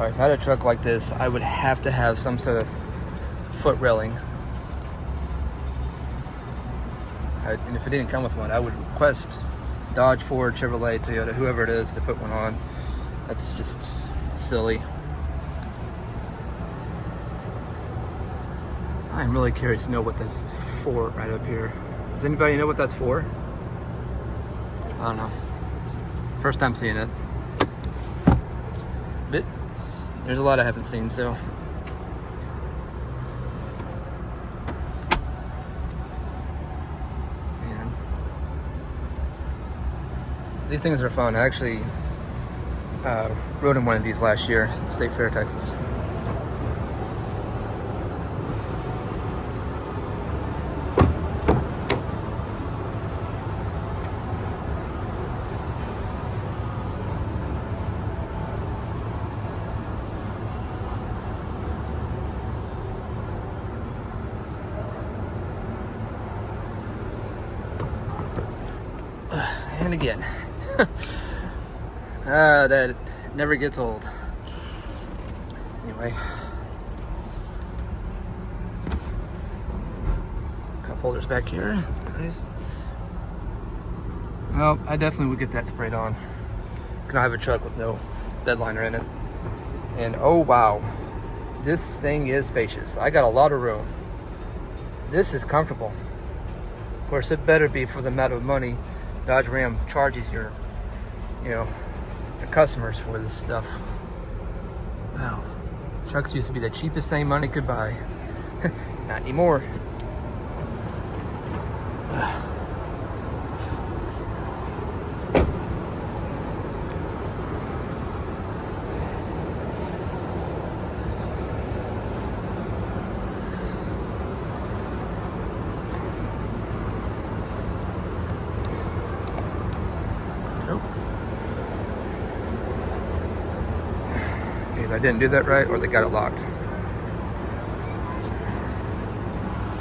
Alright, if I had a truck like this, I would have to have some sort of foot railing. And if it didn't come with one, I would request Dodge, Ford, Chevrolet, Toyota, whoever it is, to put one on. That's just silly. I'm really curious to know what this is for right up here. Does anybody know what that's for? I don't know. First time seeing it. But there's a lot I haven't seen, so. Man. These things are fun. I actually rode in one of these last year, State Fair, Texas. And again, that never gets old. Anyway, cup holders back here. That's nice. Well, I definitely would get that sprayed on. Can I have a truck with no bed liner in it? And oh wow, this thing is spacious. I got a lot of room. This is comfortable. Of course, it better be for the amount of money Dodge Ram charges your customers for this stuff. Wow, trucks used to be the cheapest thing money could buy. Not anymore. Either I didn't do that right or they got it locked.